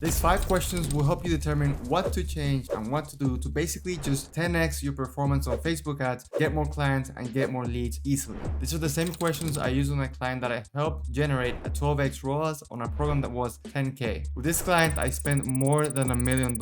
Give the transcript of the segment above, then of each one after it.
These 5 questions will help you determine what to change and what to do to basically just 10x your performance on Facebook ads, get more clients, and get more leads easily. These are the same questions I use with my client that I helped generate a 12x ROAS on a program that was 10K. With this client, I spent more than $1 million,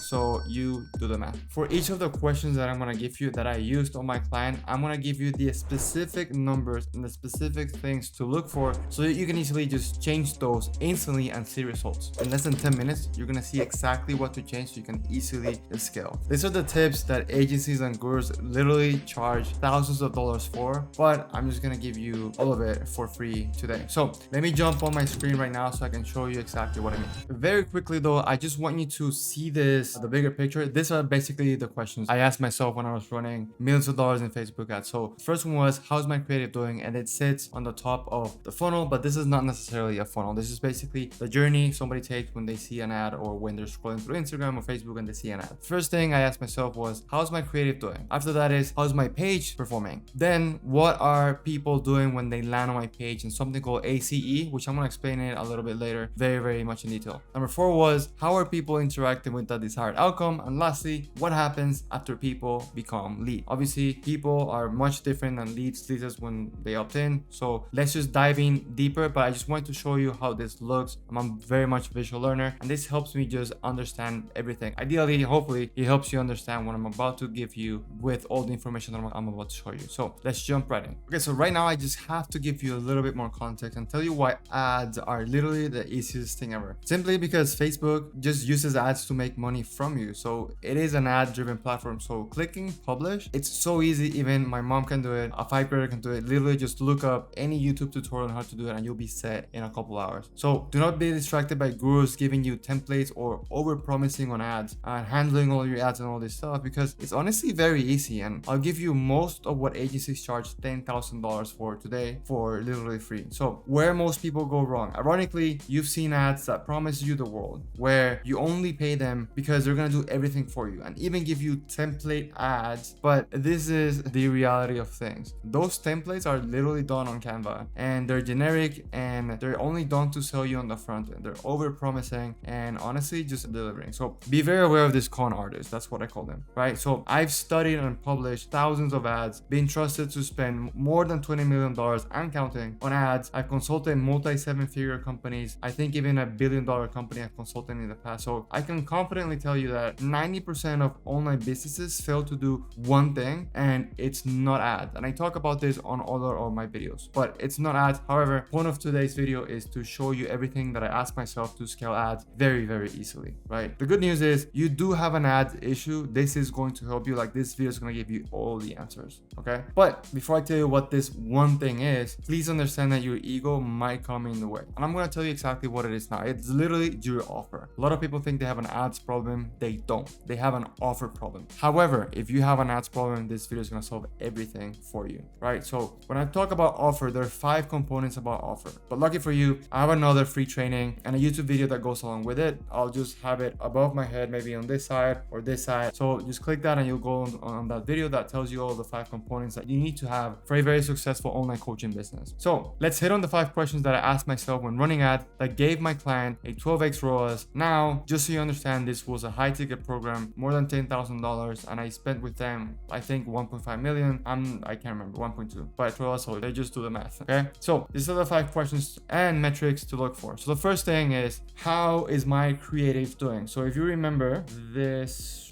so you do the math. For each of the questions that I'm gonna give you that I used on my client, I'm gonna give you the specific numbers and the specific things to look for so that you can easily just change those instantly and see results. In less than 10 minutes, you're gonna see exactly what to change so you can easily scale. These are the tips that agencies and gurus literally charge thousands of dollars for, but I'm just gonna give you all of it for free today. So let me jump on my screen right now so I can show you exactly what I mean. Very quickly though, I just want you to see this, the bigger picture. These are basically the questions I asked myself when I was running millions of dollars in Facebook ads. So the first one was, how's my creative doing? And it sits on the top of the funnel, but this is not necessarily a funnel. This is basically the journey somebody takes when they see an ad or when they're scrolling through Instagram or Facebook and they see an ad. First thing I asked myself was, how's my creative doing? After that is, how's my page performing? Then what are people doing when they land on my page? And something called ACE, which I'm going to explain it a little bit later, very much in detail. Number 4 was, how are people interacting with the desired outcome? And lastly, what happens after people become lead? Obviously, people are much different than leads. Leads is when they opt in. So let's just dive in deeper, but I just wanted to show you how this looks. I'm very much a visual learner, and this helps me just understand everything. Ideally, hopefully, it helps you understand what I'm about to give you with all the information that I'm about to show you. So let's jump right in. Okay, so right now I just have to give you a little bit more context and tell you why ads are literally the easiest thing ever. Simply because Facebook just uses ads to make money from you. So it is an ad-driven platform. So clicking publish, it's so easy. Even my mom can do it. A 5th grader can do it. Literally just look up any YouTube tutorial on how to do it and you'll be set in a couple hours. So do not be distracted by gurus giving you templates or over promising on ads and handling all your ads and all this stuff, because it's honestly very easy. And I'll give you most of what agencies charge $10,000 for today for literally free. So where most people go wrong, ironically, you've seen ads that promise you the world where you only pay them because they're going to do everything for you and even give you template ads. But this is the reality of things. Those templates are literally done on Canva and they're generic and they're only done to sell you on the front end. They're over promising and honestly just delivering. So be very aware of this con artist. That's what I call them, right? So I've studied and published thousands of ads, been trusted to spend more than $20 million and counting on ads. I've consulted multi 7-figure companies. I think even $1 billion company I've consulted in the past. So I can confidently tell you that 90% of online businesses fail to do one thing, and it's not ads. And I talk about this on other of my videos, but it's not ads. However, point of today's video is to show you everything that I asked myself to scale ads very easily, right? The good news is you do have an ad issue. This is going to help you. Like, this video is going to give you all the answers, okay? But before I tell you what this one thing is, please understand that your ego might come in the way. And I'm going to tell you exactly what it is now. It's literally your offer. A lot of people think they have an ads problem. They don't. They have an offer problem. However, if you have an ads problem, this video is going to solve everything for you, right? So when I talk about offer, there are 5 components about offer. But lucky for you, I have another free training and a YouTube video that goes along with it. I'll just have it above my head, maybe on this side or this side. So just click that and you'll go on that video that tells you all the 5 components that you need to have for a very successful online coaching business. So let's hit on the 5 questions that I asked myself when running ads that gave my client a 12x ROAS. Now, just so you understand, this was a high ticket program, more than $10,000, and I spent with them, I think 1.5 million. I can't remember, 1.2, but ROAS, so they just do the math, okay? So these are the 5 questions and metrics to look for. So the first thing is, how is my creative doing? So if you remember this,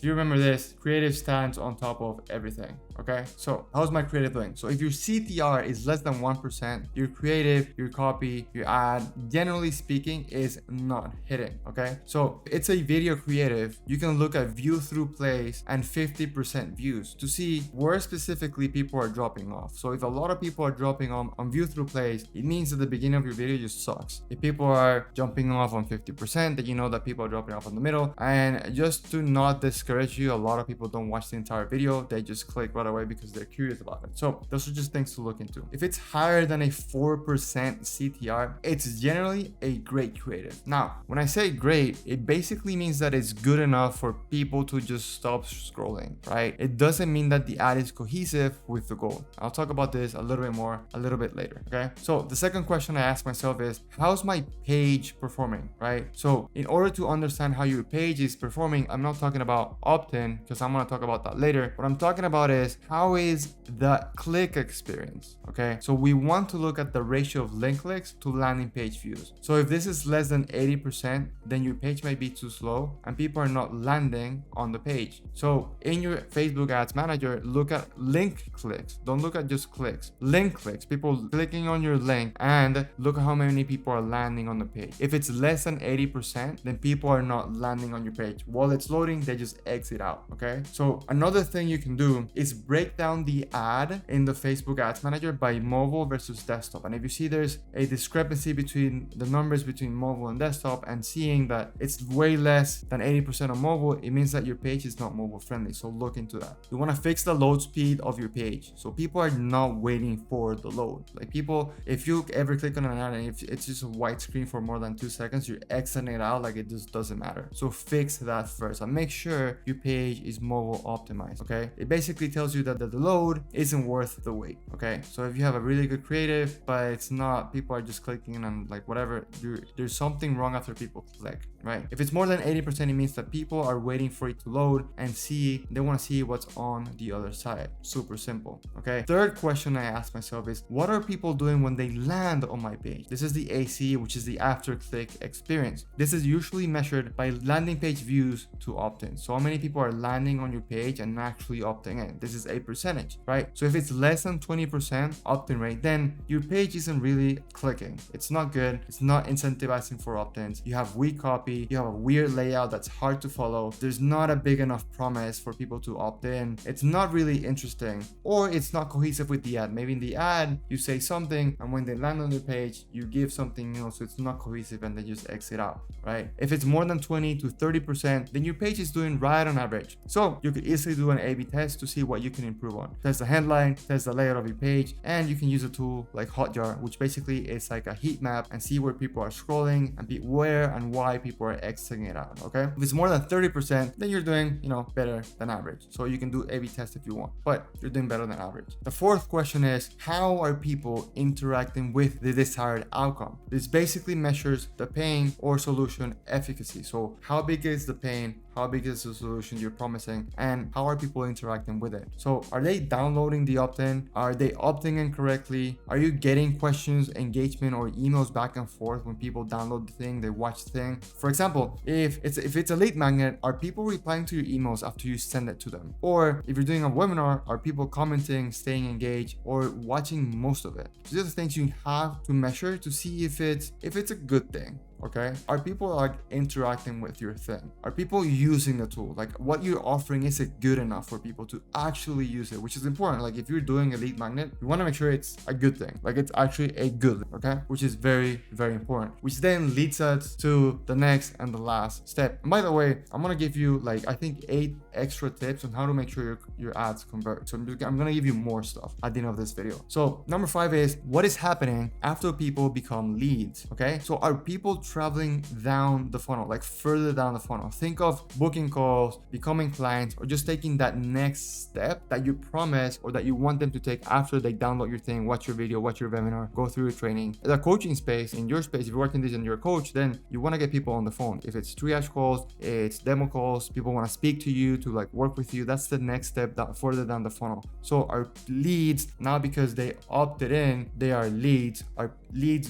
creative stands on top of everything, okay? So how's my creative doing? So if your CTR is less than 1%, your creative, your copy, your ad, generally speaking, is not hitting, okay? So it's a video creative. You can look at view through plays and 50% views to see where specifically people are dropping off. So if a lot of people are dropping on view through plays, it means that the beginning of your video just sucks. If people are jumping off on 50%, then you know that people are dropping off in the middle. And just to not discourage you, a lot of people don't watch the entire video. They just click right right away because they're curious about it. So those are just things to look into. If it's higher than a 4% CTR, it's generally a great creative. Now, when I say great, it basically means that it's good enough for people to just stop scrolling, right? It doesn't mean that the ad is cohesive with the goal. I'll talk about this a little bit more a little bit later, okay? So the second question I ask myself is, how's my page performing, right? So in order to understand how your page is performing, I'm not talking about opt-in because I'm going to talk about that later. What I'm talking about is, how is the click experience, okay? So we want to look at the ratio of link clicks to landing page views. So if this is less than 80%, then your page might be too slow and people are not landing on the page. So in your Facebook Ads Manager, look at link clicks. Don't look at just clicks. Link clicks, people clicking on your link, and look at how many people are landing on the page. If it's less than 80%, then people are not landing on your page. While it's loading, they just exit out, okay? So another thing you can do is break down the ad in the Facebook Ads Manager by mobile versus desktop. And if you see there's a discrepancy between the numbers between mobile and desktop, and seeing that it's way less than 80% on mobile, it means that your page is not mobile friendly. So look into that. You want to fix the load speed of your page, so people are not waiting for the load. Like people, if you ever click on an ad and if it's just a white screen for more than 2 seconds, you're exiting it out, like it just doesn't matter. So fix that first and make sure your page is mobile optimized, okay? It basically tells you that the load isn't worth the wait, okay? So if you have a really good creative, but it's not, people are just clicking and like whatever, there's something wrong after people click, right? If it's more than 80%, it means that people are waiting for it to load and they want to see what's on the other side. Super simple, okay? Third question I ask myself is, what are people doing when they land on my page? This is the AC, which is the after click experience. This is usually measured by landing page views to opt-in. So how many people are landing on your page and actually opting in? This is a percentage, right? So if it's less than 20% opt-in rate, then your page isn't really clicking. It's not good. It's not incentivizing for opt-ins. You have weak copy. You have a weird layout that's hard to follow. There's not a big enough promise for people to opt in. It's not really interesting, or it's not cohesive with the ad. Maybe in the ad, you say something, and when they land on your page, you give something, so it's not cohesive and they just exit out, right? If it's more than 20 to 30%, then your page is doing right on average. So you could easily do an A/B test to see what you can improve on. Test the headline, test the layout of your page, and you can use a tool like Hotjar, which basically is like a heat map, and see where people are scrolling and where and why people are exiting it out, okay? If it's more than 30%, then you're doing, better than average. So you can do A/B test if you want, but you're doing better than average. The fourth question is, how are people interacting with the desired outcome? This basically measures the pain or solution efficacy. So how big is the pain? How big is the solution you're promising? And how are people interacting with it? So are they downloading the opt-in? Are they opting in correctly? Are you getting questions, engagement, or emails back and forth when people download the thing, they watch the thing? For example, if it's a lead magnet, are people replying to your emails after you send it to them? Or if you're doing a webinar, are people commenting, staying engaged, or watching most of it? These are the things you have to measure to see if it's a good thing. Okay, are people like interacting with your thing? Are people using the tool? Like what you're offering, is it good enough for people to actually use it? Which is important. Like if you're doing a lead magnet, you want to make sure it's a good thing, like it's actually a good thing, okay? Which is very, very important, which then leads us to the next and the last step. And by the way, I'm gonna give you I think 8 extra tips on how to make sure your ads convert. So I'm gonna give you more stuff at the end of this video. So number 5 is, what is happening after people become leads? Okay, so are people traveling down the funnel, like further down the funnel? Think of booking calls, becoming clients, or just taking that next step that you promise or that you want them to take after they download your thing, watch your video, watch your webinar, go through your training. In the coaching space, in your space, if you're working this and you're a coach, then you want to get people on the phone. If it's triage calls, it's demo calls, people want to speak to you, to work with you, that's the next step further down the funnel. So our leads now, because they opted in, they are leads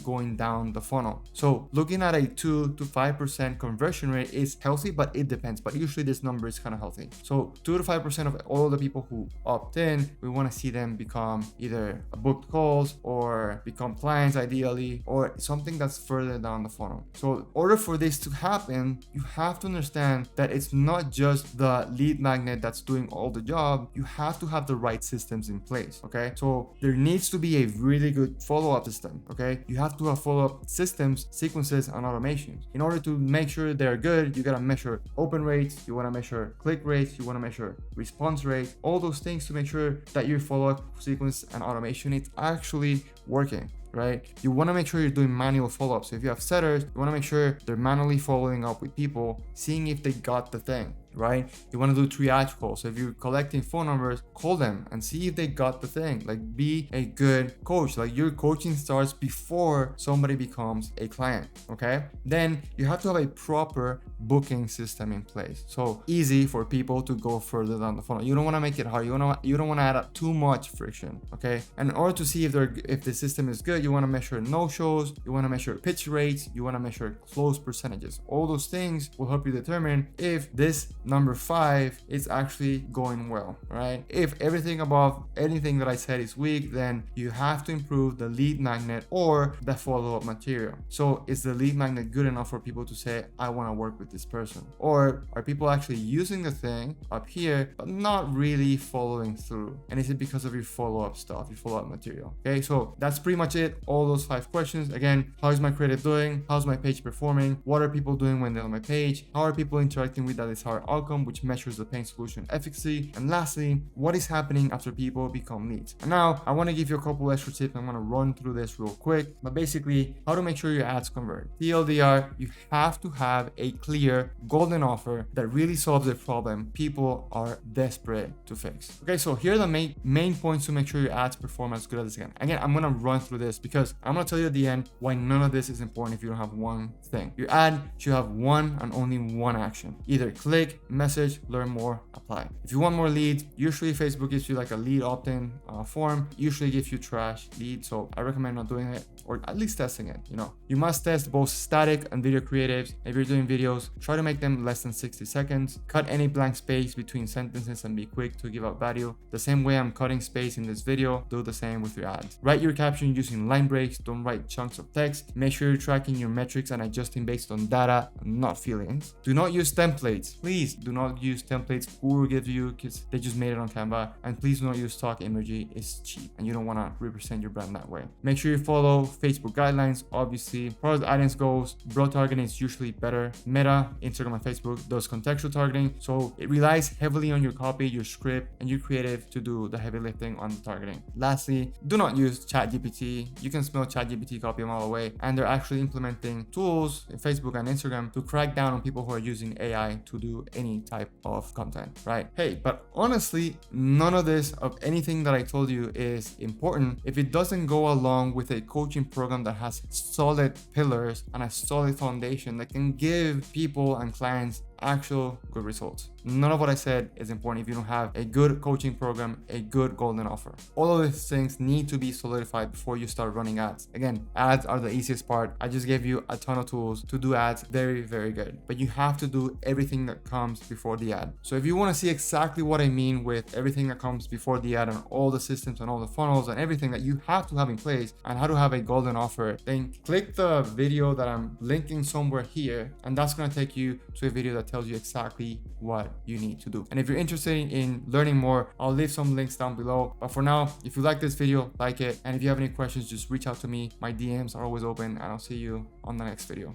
going down the funnel. So looking at a 2 to 5% conversion rate is healthy, but it depends. But usually this number is kind of healthy. So 2 to 5% of all the people who opt in, we want to see them become either booked calls or become clients ideally, or something that's further down the funnel. So in order for this to happen, you have to understand that it's not just the lead magnet that's doing all the job. You have to have the right systems in place, okay? So there needs to be a really good follow-up system, okay? okay? You have to have follow-up systems, sequences, and automations. In order to make sure they're good, you gotta measure open rates, you wanna measure click rates, you wanna measure response rate, all those things to make sure that your follow-up sequence and automation is actually working. Right? You want to make sure you're doing manual follow-ups. So if you have setters, you want to make sure they're manually following up with people, seeing if they got the thing. Right? You want to do triage calls. So if you're collecting phone numbers, call them and see if they got the thing. Like, be a good coach. Like, your coaching starts before somebody becomes a client. Okay? Then you have to have a proper booking system in place. So easy for people to go further down the funnel. You don't want to make it hard. You don't want to add up too much friction. Okay? And in order to see if the system is good, you want to measure no-shows, you want to measure pitch rates, you want to measure close percentages. All those things will help you determine if this number 5 is actually going well, right? If everything above anything that I said is weak, then you have to improve the lead magnet or the follow-up material. So is the lead magnet good enough for people to say, I want to work with this person? Or are people actually using the thing up here, but not really following through? And is it because of your follow-up stuff, your follow-up material? Okay, so that's pretty much it. All those 5 questions. Again, how is my creative doing? How's my page performing? What are people doing when they're on my page? How are people interacting with that desired outcome, which measures the paid solution efficacy? And lastly, what is happening after people become leads? And now I want to give you a couple extra tips. I'm going to run through this real quick, but basically how to make sure your ads convert. TLDR, you have to have a clear golden offer that really solves the problem people are desperate to fix. Okay, so here are the main points to make sure your ads perform as good as they can. Again, I'm going to run through this because I'm going to tell you at the end why none of this is important if you don't have one thing. Your ad should have one and only one action. Either click, message, learn more, apply. If you want more leads, usually Facebook gives you like a lead opt-in form, usually gives you trash leads. So I recommend not doing it, or at least testing it. You must test both static and video creatives. If you're doing videos, try to make them less than 60 seconds. Cut any blank space between sentences and be quick to give out value. The same way I'm cutting space in this video, do the same with your ads. Write your caption using line breaks. Don't write chunks of text. Make sure you're tracking your metrics and adjusting based on data, not feelings. Do not use templates. Please do not use templates Google gives you because they just made it on Canva. And please do not use stock imagery. It's cheap and you don't want to represent your brand that way. Make sure you follow Facebook guidelines. Obviously, as far as audience goes, broad targeting is usually better. Meta, Instagram, and Facebook does contextual targeting, so it relies heavily on your copy, your script, and your creative to do the heavy lifting on the targeting. Lastly, do not use ChatGPT. You can smell ChatGPT copy a mile away, and they're actually implementing tools in Facebook and Instagram to crack down on people who are using AI to do any type of content, right? Hey, but honestly, none of this, of anything that I told you, is important if it doesn't go along with a coaching program that has solid pillars and a solid foundation that can give people and clients actual good results. None of what I said is important if you don't have a good coaching program, a good golden offer. All of these things need to be solidified before you start running ads. Again, ads are the easiest part. I just gave you a ton of tools to do ads very, very good, but you have to do everything that comes before the ad. So if you want to see exactly what I mean with everything that comes before the ad and all the systems and all the funnels and everything that you have to have in place and how to have a golden offer, then click the video that I'm linking somewhere here, and that's going to take you to a video that tells you exactly what you need to do. And if you're interested in learning more, I'll leave some links down below. But for now, if you like this video, like it. And if you have any questions, just reach out to me. My DMs are always open, and I'll see you on the next video.